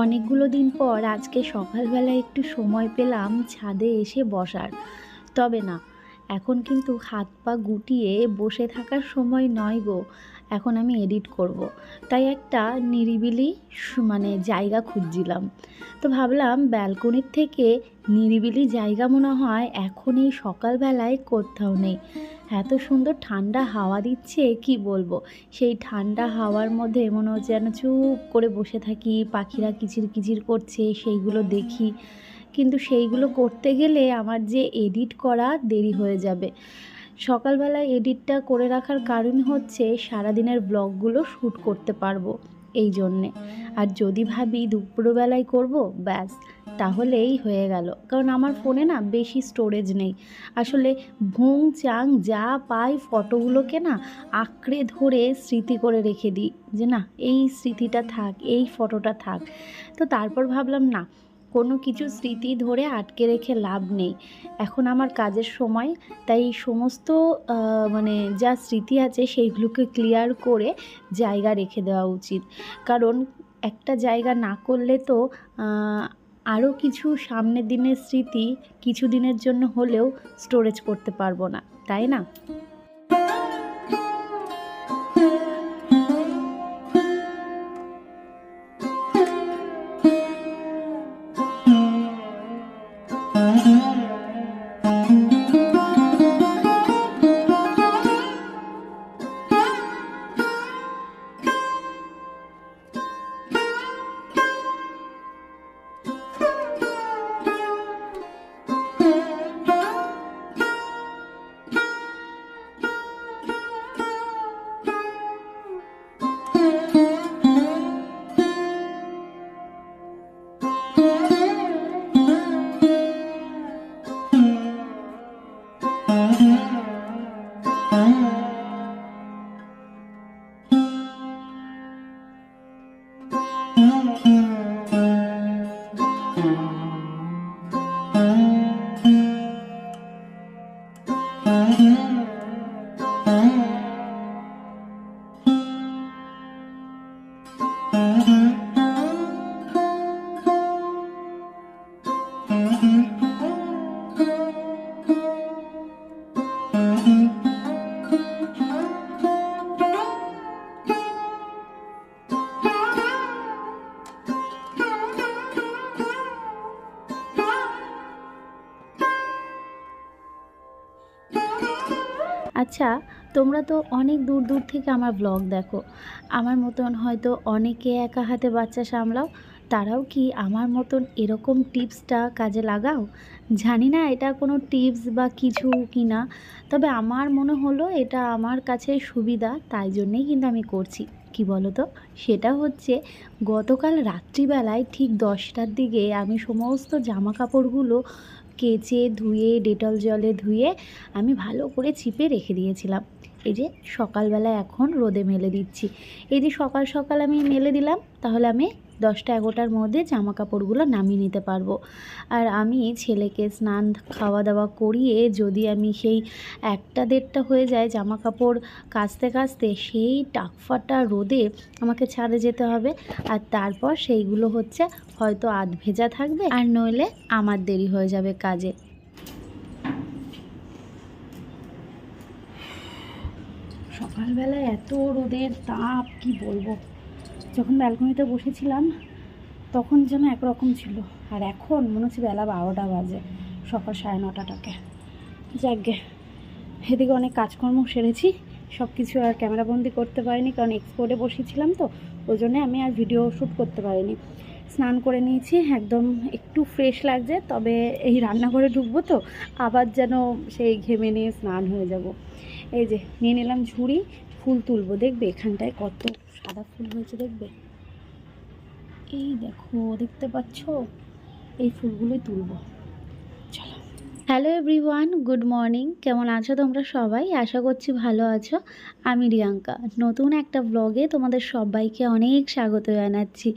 অনেকগুলো দিন পর আজকে সকালবেলা একটু সময় পেলাম ছাদে এসে বসার। তবে না, এখন কিন্তু হাত পা গুটিয়ে বসে থাকার সময় নয় গো। এখন আমি এডিট করব। তাই একটা নিরিবিলি মানে জায়গা খুঁজছিলাম। তো ভাবলাম ব্যালকনির থেকে নিরিবিলি জায়গা মনে হয় এখন এই সকালবেলায় কোথাও নেই। এত সুন্দর ঠান্ডা হাওয়া দিচ্ছে কি বলবো। সেই ঠান্ডা হাওয়ার মধ্যে মনে হচ্ছে যেন চুপ করে বসে থাকি, পাখিরা কিচির কিচির করছে সেইগুলো দেখি। কিন্তু সেইগুলো করতে গেলে আমার যে এডিট করা দেরি হয়ে যাবে। সকালবেলায় এডিটটা করে রাখার কারণ হচ্ছে সারাদিনের ব্লগগুলো শ্যুট করতে পারবো এই জন্যে। আর যদি ভাবি দুপুরবেলায় করব, ব্যাস তাহলেই হয়ে গেল। কারণ আমার ফোনে না বেশি স্টোরেজ নেই। আসলে ভুং চাং যা পাই ফটোগুলোকে না আঁকড়ে ধরে স্মৃতি করে রেখে দিই যে না এই স্মৃতিটা থাক, এই ফটোটা থাক। তো তারপর ভাবলাম না, কোনো কিছু স্মৃতি ধরে আটকে রেখে লাভ নেই। এখন আমার কাজের সময়, তাই সমস্ত মানে যা স্মৃতি আছে সেইগুলোকে ক্লিয়ার করে জায়গা রেখে দেওয়া উচিত। কারণ একটা জায়গা না করলে তো আরও কিছু সামনের দিনের স্মৃতি কিছু দিনের জন্য হলেও স্টোরেজ করতে পারবো না, তাই না? আচ্ছা, তোমরা তো অনেক দূর দূর থেকে আমার ব্লগ দেখো। আমার মতন হয়তো অনেকে একা হাতে বাচ্চা সামলাও। তারাও কি আমার মতন এরকম টিপসটা কাজে লাগাও? জানি না এটা কোনো টিপস বা কিছু কি না, তবে আমার মনে হলো এটা আমার কাছে সুবিধা, তাই জন্যেই কিন্তু আমি করছি। কি বলো তো? সেটা হচ্ছে, গতকাল রাত্রিবেলায় ঠিক 10টার দিকে আমি সমস্ত জামা কাপড়গুলো কেচে ধুয়ে ডেটল জলে ধুয়ে আমি ভালো করে চিপে রেখে দিয়েছিলাম। এই যে সকালবেলা এখন রোদে মেলে দিচ্ছি। এই যে সকাল সকাল আমি মেলে দিলাম, তাহলে আমি 10টা-11টার মধ্যে জামা কাপড়গুলো নামিয়ে নিতে পারবো। আর আমি ছেলেকে স্নান খাওয়া দাওয়া করিয়ে যদি আমি সেই 1টা-1:30টা হয়ে যায় জামা কাপড় কাচতে কাচতে, সেই টাকফাটা রোদে আমাকে ছাদে যেতে হবে। আর তারপর সেইগুলো হচ্ছে হয়তো আধ ভেজা থাকবে, আর নইলে আমার দেরি হয়ে যাবে কাজে। সকালবেলায় এত রোদের তাপ কি বলবো। যখন ব্যালকনিতে বসেছিলাম তখন যেন একরকম ছিল, আর এখন মনে হচ্ছে বেলা 12টা বাজে, সকাল 9:30টাকে। যাকগে, এদিকে অনেক কাজকর্ম সেরেছি। সব কিছু আর ক্যামেরাবন্দি করতে পারিনি, কারণ এক্সপোর্টে বসেছিলাম তো, ওই জন্যে আমি আর ভিডিও শ্যুট করতে পারিনি। স্নান করে নিয়েছি, একদম একটু ফ্রেশ লাগছে। তবে এই রান্নাঘরে ঢুকবো তো আবার যেন সেই ঘেমে নিয়ে স্নান হয়ে যাব। এই যে নিয়ে নিলাম ঝুড়ি, ফুল তুলবো। দেখবে এখানটায় কত সাদা ফুল হয়েছে, দেখবে। এই দেখো, দেখতে পাচ্ছ? এই ফুলগুলোই তুলবো। চলো। Hello everyone, good morning. কেমন আছো তোমরা সবাই? আশা করছি ভালো আছো। আমি রিয়াঙ্কা, নতুন একটা ব্লগে তোমাদের সবাইকে অনেক স্বাগত জানাচ্ছি।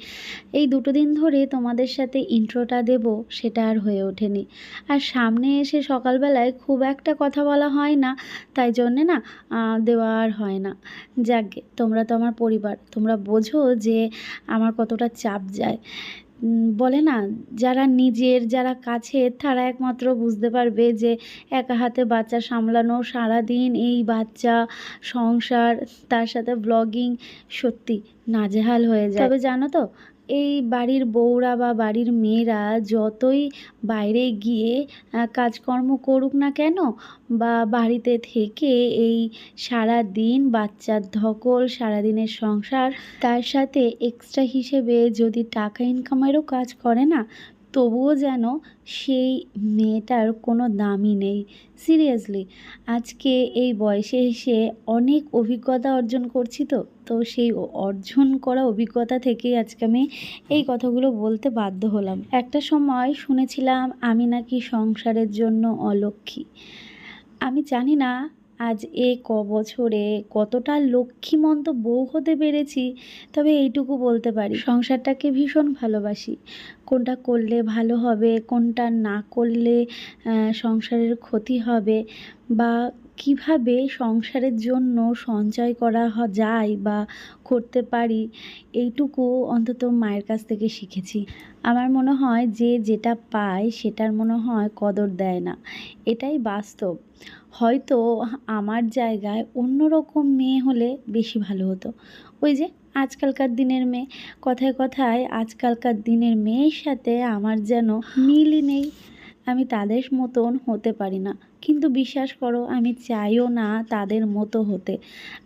এই 2 দিন ধরে তোমাদের সাথে ইন্ট্রোটা দেব, সেটা আর হয়ে ওঠেনি। আর সামনে এসে সকালবেলায় খুব একটা কথা বলা হয় না, তাই জন্যে না দেওয়া আর হয় না। যাকগে, তোমরা তো আমার পরিবার, তোমরা বোঝো যে আমার কতটা চাপ যায়। বলে না, যারা নিজের, যারা কাছের তারা একমাত্র বুঝতে পারবে যে একা হাতে বাচ্চা সামলানো, সারাদিন এই বাচ্চা, সংসার, তার সাথে ব্লগিং, সত্যি নাজেহাল হয়ে যায়। তবে জানো তো, এই বাড়ির বউরা বা বাড়ির মেয়েরা যতই বাইরে গিয়ে কাজকর্ম করুক না কেন, বা বাড়িতে থেকে এই সারাদিন বাচ্চার ধকল, সারাদিনের সংসার, তার সাথে এক্সট্রা হিসেবে যদি টাকা ইনকামেরও কাজ করে না, তবুও যেন সেই মেয়েটার কোনো দামই নেই। সিরিয়াসলি, আজকে এই বয়সে এসে অনেক অভিজ্ঞতা অর্জন করছি, তো সেই অর্জন করা অভিজ্ঞতা থেকেই আজকে আমি এই কথাগুলো বলতে বাধ্য হলাম। একটা সময় শুনেছিলাম আমি নাকি সংসারের জন্য অলক্ষ্মী। আমি জানি না আজ এ বছরে কতটা লক্ষ্মীমন্ত বউ হতে পেরেছি, তবে এইটুকু বলতে পারি সংসারটাকে ভীষণ ভালোবাসি। কোনটা করলে ভালো হবে, কোনটা না করলে সংসারের ক্ষতি হবে, বা কিভাবে সংসারের জন্য সঞ্চয় করা যায় বা করতে পারি, এইটুকু অন্তত মায়ের কাছ থেকে শিখেছি। আমার মনে হয় যে যেটা পায় সেটার মনে হয় কদর দেয় না, এটাই বাস্তব। হয়তো আমার জায়গায় অন্য রকম মেয়ে হলে বেশি ভালো হতো। ওই যে আজকালকার দিনের মেয়ে, কথায় কথায় আজকালকার দিনের মেয়ের সাথে আমার যেন মিলই নেই। আমি তাদের মতন হতে পারি না, কিন্তু বিশ্বাস করো আমি চাইও না তাদের মতো হতে।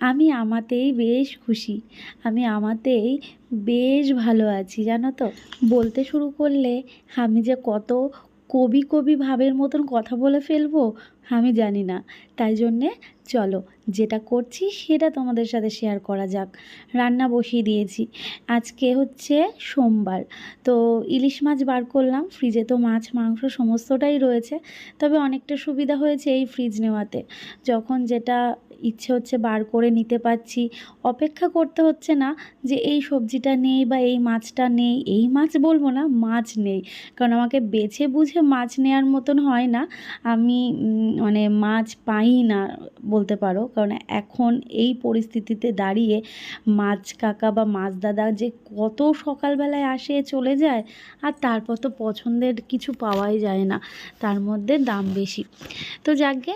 আমি আমাতেই বেশ খুশি, আমি আমাতেই বেশ ভালো আছি, জানো তো। বলতে শুরু করলে আমি যে কত কবি কবি ভাবের মতন কথা বলে ফেলবো আমি জানি না। তাই জন্যে চলো যেটা করছি সেটা তোমাদের সাথে শেয়ার করা যাক। রান্না বসিয়ে দিয়েছি, আজকে হচ্ছে সোমবার, তো ইলিশ মাছ বার করলাম। ফ্রিজে তো মাছ মাংস সমস্তটাই রয়েছে, তবে অনেকটা সুবিধা হয়েছে এই ফ্রিজ নেওয়াতে। যখন যেটা ইচ্ছে হচ্ছে বার করে নিতে পারছি, অপেক্ষা করতে হচ্ছে না যে এই সবজিটা নেই বা এই মাছটা নেই। এই মাছ বলবো না, মাছ নেই, কারণ আমাকে বেছে বুঝে মাছ নেওয়ার মতন হয় না। আমি মানে মাছ পাই না বলতে পারো, কারণ এখন এই পরিস্থিতিতে দাঁড়িয়ে মাছ কাকা বা মাছ দাদা যে কত সকালবেলায় আসে চলে যায়, আর তারপর তো পছন্দের কিছু পাওয়াই যায় না, তার মধ্যে দাম বেশি। তো যাকগে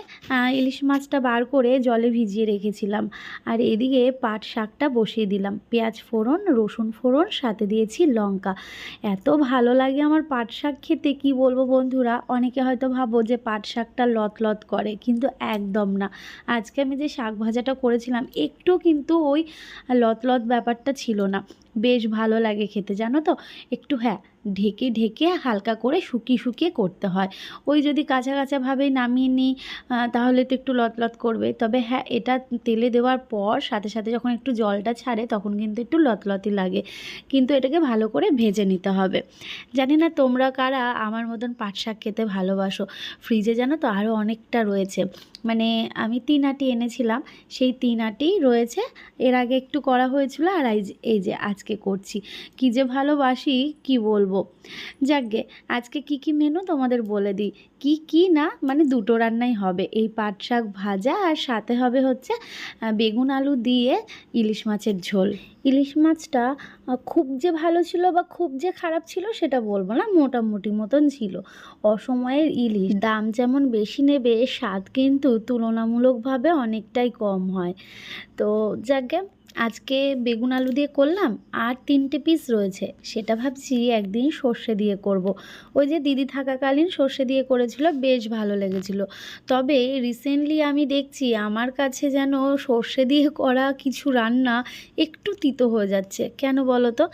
ইলিশ মাছটা বার করে জলে ভিজিয়ে রেখেছিলাম, আর এদিকে পাট শাকটা বসিয়ে দিলাম। পেঁয়াজ ফোড়ন, রসুন ফোড়ন, সাথে দিয়েছি লঙ্কা। এত ভালো লাগে আমার পাট শাক খেতে, কি বলবো বন্ধুরা। অনেকে হয়তো ভাবো যে পাট শাকটা লত করে, কিন্তু একদম না। আজকে আমি যে শাক ভাজাটা করেছিলাম একটু কিন্তু ওই লত ব্যাপারটা ছিল না, বেশ ভালো লাগে খেতে, জানো তো। একটু হ্যাঁ, ঢেকে ঢেকে হালকা করে শুকিয়ে করতে হয়। ওই যদি কাঁচা কাঁচাভাবেই নামিয়ে নিই তাহলে তো একটু লত করবে। তবে হ্যাঁ, এটা তেলে দেওয়ার পর সাথে সাথে যখন একটু জলটা ছাড়ে তখন কিন্তু একটু লতই লাগে, কিন্তু এটাকে ভালো করে ভেজে নিতে হবে। জানি না তোমরা কারা আমার মতন পাট শাক খেতে ভালোবাসো। ফ্রিজে জানো তো আরও অনেকটা রয়েছে, মানে আমি 3 আঁটি এনেছিলাম, সেই 3 আঁটি রয়েছে। এর আগে একটু করা হয়েছিল, আর এই যে আজকে করছি। কী যে ভালোবাসি কি বলবো। যাকগে, আজকে কি মেনু তোমাদের বলে দিই। কি না, মানে দুটো রান্নাই হবে, এই পাট শাক ভাজা আর সাথে হবে হচ্ছে বেগুন আলু দিয়ে ইলিশ মাছের ঝোল। ইলিশ মাছটা খুব যে ভালো ছিল বা খুব যে খারাপ ছিল সেটা বলবো না, মোটামুটি মতন ছিল। অসময়ের ইলিশ দাম যেমন বেশি নেবে, স্বাদ কিন্তু তুলনামূলকভাবে অনেকটাই কম হয়। তো যাকগে, আজকে বেগুন আলু দিয়ে করলাম, আর 3টে পিস রয়েছে, সেটা ভাবছি একদিন সর্ষে দিয়ে করব। ওই যে দিদি থাকাকালীন সর্ষে দিয়ে করেছিল, বেশ ভালো লেগেছিল। তবে রিসেন্টলি আমি দেখছি আমার কাছে যেন সর্ষে দিয়ে করা কিছু রান্না একটু তিতো হয়ে যাচ্ছে। কেন বলো তো?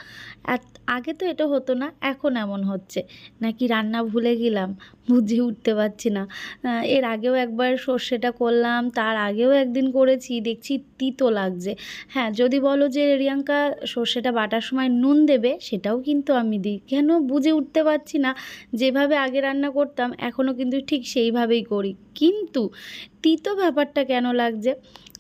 আগে তো এটা হতো না, এখন এমন হচ্ছে। নাকি রান্না ভুলে গেলাম, বুঝে উঠতে পারছি না। এর আগেও একবার সর্ষেটা করলাম, তার আগেও একদিন করেছি, দেখছি তিতো লাগছে। হ্যাঁ, যদি বলো যে রিয়াঙ্কা সর্ষেটা বাটার সময় নুন দেবে, সেটাও কিন্তু আমি দিই। কেন বুঝে উঠতে পারছি না। যেভাবে আগে রান্না করতাম এখনও কিন্তু ঠিক সেইভাবেই করি, কিন্তু তিতো ব্যাপারটা কেন লাগছে।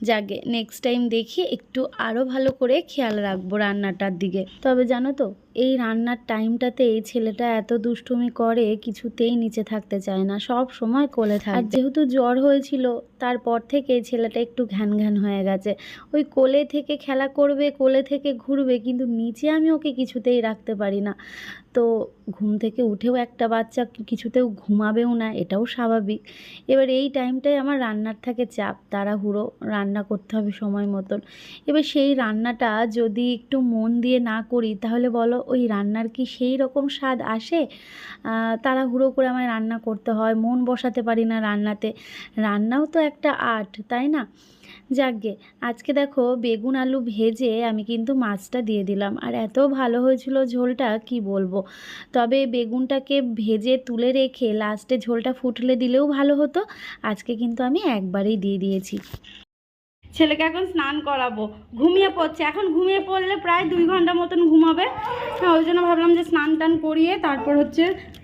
যাকে নেক্সট টাইম দেখি একটু আরও ভালো করে খেয়াল রাখবো রান্নাটার দিকে। তবে জানো তো, এই রান্নার টাইমটাতে এই ছেলেটা এত দুষ্টুমি করে, কিছুতেই নিচে থাকতে চায় না, সব সময় কোলে থাকে। আর যেহেতু জ্বর হয়েছিল তারপর থেকে ছেলেটা একটু ঘ্যান ঘ্যান হয়ে গেছে। ওই কোলে থেকে খেলা করবে, কোলে থেকে ঘুরবে, কিন্তু নিচে আমি ওকে কিছুতেই রাখতে পারি না। তো ঘুম থেকে উঠেও একটা বাচ্চা কিছুতেও ঘুমাবেও না, এটাও স্বাভাবিক। এবার এই টাইমটায় আমার রান্নার থাকে চাপ, তাড়াহুড়ো, রান্না করতে হবে সময় মতন। এবার সেই রান্নাটা যদি একটু মন দিয়ে না করি তাহলে বলো ওই রান্নার কি সেই রকম স্বাদ আসে? তাড়াহুড়ো করে আমায় রান্না করতে হয়, মন বসাতে পারি না রান্নাতে। রান্নাও তো একটা আর্ট, তাই না? যাকগে, আজকে দেখো বেগুন আলু ভেজে আমি কিন্তু মাছটা দিয়ে দিলাম, আর এত ভালো হয়েছিল ঝোলটা কি বলবো। তবে বেগুনটাকে ভেজে তুলে রেখে লাস্টে ঝোলটা ফুটলে দিলেও ভালো হতো। আজকে কিন্তু আমি একবারেই দিয়ে দিয়েছি। ছেলেকে এখন স্নান করাবো, ঘুমিয়ে পড়ছে। এখন ঘুমিয়ে পড়লে প্রায় 2 ঘন্টা মতন ঘুমাবে। হ্যাঁ, ওই জন্য ভাবলাম যে স্নান টান করিয়ে তারপর হচ্ছে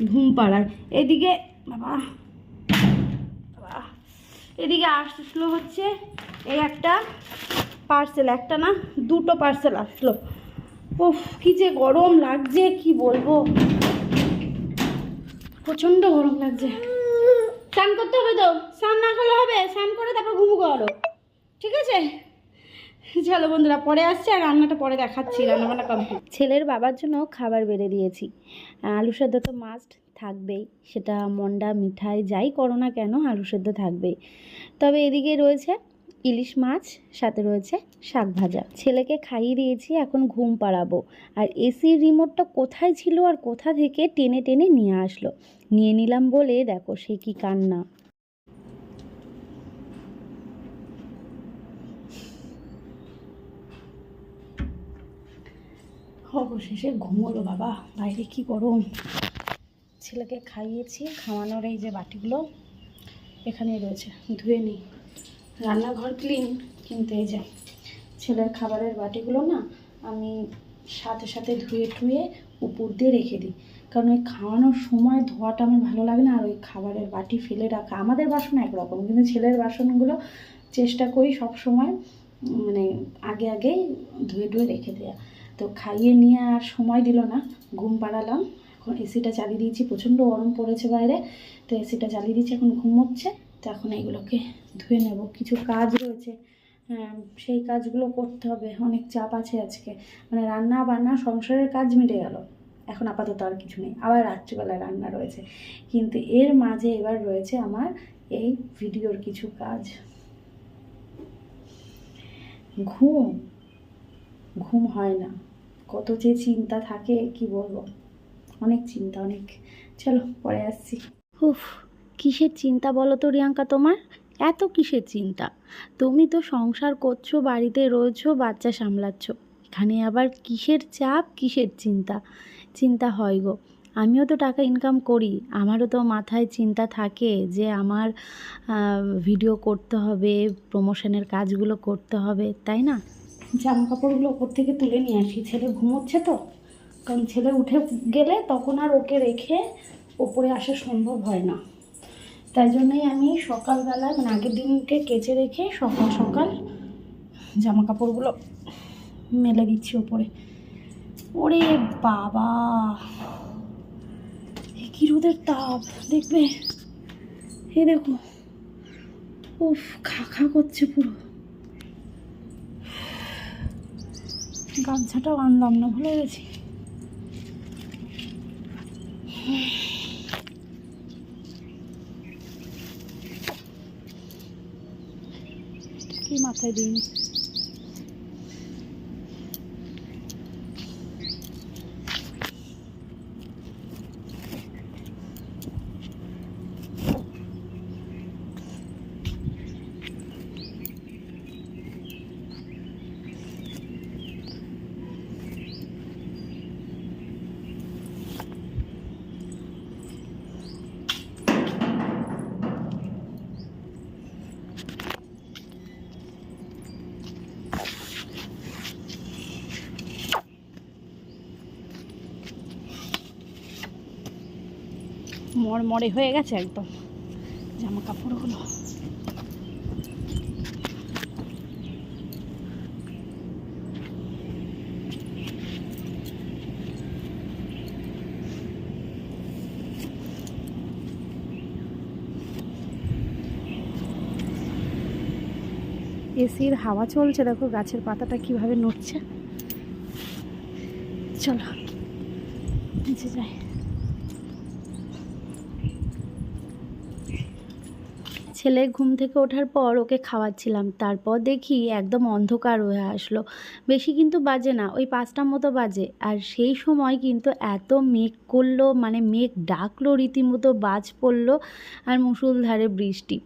ঘুম পাড়ার। এদিকে বাবা বাবা, এদিকে আসলো হচ্ছে এই একটা পার্সেল, একটা না 2টো পার্সেল আসলো। উফ, কি যে গরম লাগছে কি বলবো, প্রচণ্ড গরম লাগছে। স্নান করতে হবে তো, স্নান না করলে হবে? স্নান করে তারপর ঘুমু করো, ঠিক আছে? চলো বন্ধুরা, পরে আসছে, আর রান্নাটা পরে দেখাচ্ছি। রান্নাবান্না কমপ্লিট। ছেলের বাবার জন্য খাবার বেড়ে দিয়েছি। আলু সেদ্ধ তো মাস্ট থাকবেই, সেটা মন্ডা মিঠাই যাই করো না কেন আলু সেদ্ধ থাকবেই। তবে এদিকে রয়েছে ইলিশ মাছ, সাথে রয়েছে শাক ভাজা। ছেলেকে খাইয়ে দিয়েছি, এখন ঘুম পাড়াবো। আর এসির রিমোটটা কোথায় ছিল আর কোথা থেকে টেনে টেনে নিয়ে আসলো, নিয়ে নিলাম বলে দেখো সে কি কান্না। অবশেষে ঘুমোলো বাবা, বাইরে কি গরম। ছেলেকে খাইয়েছি, খাওয়ানোর এই যে বাটিগুলো এখানেই রয়েছে, ধুয়ে নিই। রান্নাঘর ক্লিন, কিন্তু এই যে ছেলের খাবারের বাটিগুলো না আমি সাথে সাথে ধুয়ে টুয়ে উপর দিয়ে রেখে দিই, কারণ ওই খাওয়ানোর সময় ধোয়াটা আমার ভালো লাগে না। আর ওই খাবারের বাটি ফেলে রাখা, আমাদের বাসন একরকম, কিন্তু ছেলের বাসনগুলো চেষ্টা করি সব সময় মানে আগে আগেই ধুয়ে টুয়ে রেখে দেওয়া। তো খাইয়ে নিয়ে আর সময় দিল না, ঘুম পাড়ালাম। এখন এসিটা চালিয়ে দিয়েছি, প্রচণ্ড গরম পড়েছে বাইরে, তো এসিটা চালিয়ে দিয়েছি, এখন ঘুমোচ্ছে। তো এখন এইগুলোকে ধুয়ে নেব, কিছু কাজ রয়েছে, হ্যাঁ সেই কাজগুলো করতে হবে, অনেক চাপ আছে আজকে। মানে রান্না বান্না সংসারের কাজ মিটে গেল, এখন আপাতত আর কিছু নেই, আবার রাত্রিবেলায় রান্না রয়েছে। কিন্তু এর মাঝে এবার রয়েছে আমার এই ভিডিওর কিছু কাজ। ঘুম হয় না, কত যে চিন্তা থাকে কি বলবো, অনেক চিন্তা অনেক। চলো পরে আসছি। উফ, কিসের চিন্তা বলো তো রিয়াঙ্কা তোমার? এত কিসের চিন্তা? তুমি তো সংসার করছো, বাড়িতে রয়েছো, বাচ্চা সামলাচ্ছ, এখানে আবার কিসের চাপ, কিসের চিন্তা? চিন্তা হয় গো, আমিও তো টাকা ইনকাম করি, আমারও তো মাথায় চিন্তা থাকে যে আমার ভিডিও করতে হবে, প্রমোশনের কাজগুলো করতে হবে, তাই না? জামা কাপড়গুলো ওপর থেকে তুলে নিয়ে আসি, ছেলে ঘুমোচ্ছে তো, কারণ ছেলে উঠে গেলে তখন আর ওকে রেখে ওপরে আসা সম্ভব হয় না। তাই জন্যই আমি সকালবেলা মানে আগের দিনকে কেচে রেখে সকাল সকাল জামা কাপড়গুলো মেলে দিচ্ছি ওপরে। ওরে বাবা, কি রোদের তাপ দেখবে, এই দেখো, উফ খা খা করছে পুরো। গামছাটাও আনলাম না, ভুলে গেছি। কি মাথায় দিইনি। মরমরে হয়ে গেছে একদম জামা কাপড়গুলো। এসির হাওয়া চলছে, দেখো গাছের পাতাটা কিভাবে নড়ছে। চলো নিচে যাই। ছেলে ঘুম থেকে ওঠার পর ওকে খাওয়াচ্ছিলাম, তারপর দেখি একদম অন্ধকার হয়ে আসলো। বেশি কিন্তু বাজে না, ওই 5টার মতো বাজে। আর সেই সময় কিন্তু এত মেঘ করলো, মানে মেঘ ডাকলো রীতিমতো, বাজ পড়লো আর মুষলধারে বৃষ্টি।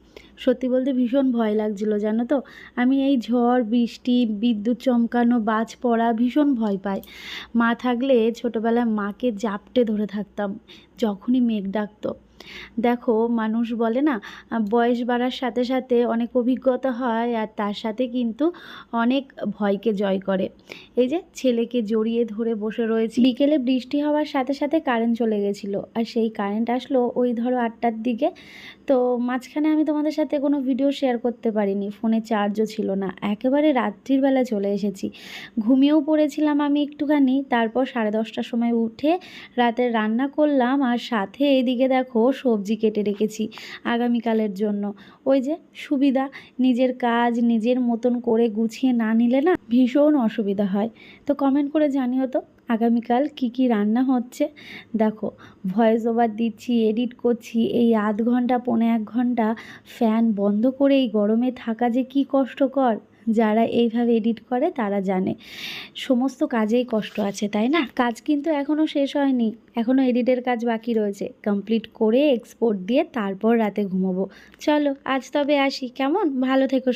সত্যি বলতে ভীষণ ভয় লাগছিলো জানো তো। আমি এই ঝড় বৃষ্টি, বিদ্যুৎ চমকানো, বাজ পড়া ভীষণ ভয় পাই। মা থাকলে ছোটোবেলায় মাকে জাপটে ধরে থাকতাম যখনই মেঘ ডাকতো। দেখো, মানুষ বলে না, বয়স বাড়ার সাথে সাথে অনেক অভিজ্ঞতা হয়, আর তার সাথে কিন্তু অনেক ভয়কে জয় করে। এই যে ছেলেকে জড়িয়ে ধরে বসে রয়েছি। বিকেলে বৃষ্টি হওয়ার সাথে সাথে কারেন্ট চলে গেছিলো, আর সেই কারেন্ট আসলো ওই ধরো 8টার দিকে। তো মাঝখানে আমি তোমাদের সাথে কোনো ভিডিও শেয়ার করতে পারিনি, ফোনে চার্জও ছিল না, একেবারে রাত্রির বেলা চলে এসেছি। ঘুমিয়েও পড়েছিলাম আমি একটুখানি, তারপর 10:30টার সময় উঠে রাতের রান্না করলাম, আর সাথে এদিকে দেখো সবজি কেটে রেখেছি আগামীকালের জন্য। ওই যে সুবিধা, নিজের কাজ নিজের মতন করে গুছিয়ে না নিলে না ভীষণ অসুবিধা হয়। তো কমেন্ট করে জানিও তো আগামীকাল কি কি রান্না হচ্ছে। দেখো, ভয়েস ওভার দিচ্ছি, এডিট করছি, এই আধ ঘন্টা 1.25 ঘন্টা ফ্যান বন্ধ করে এই গরমে থাকা যে কি কষ্টকর। যারা এইভাবে এডিট করে তারা জানে। সমস্ত কাজেই কষ্ট আছে, তাই না? কাজ কিন্তু এখনও শেষ হয়নি, এখনও এডিটের কাজ বাকি রয়েছে। কমপ্লিট করে এক্সপোর্ট দিয়ে তারপর রাতে ঘুমোবো। চলো আজ তবে আসি, কেমন? ভালো থেকো।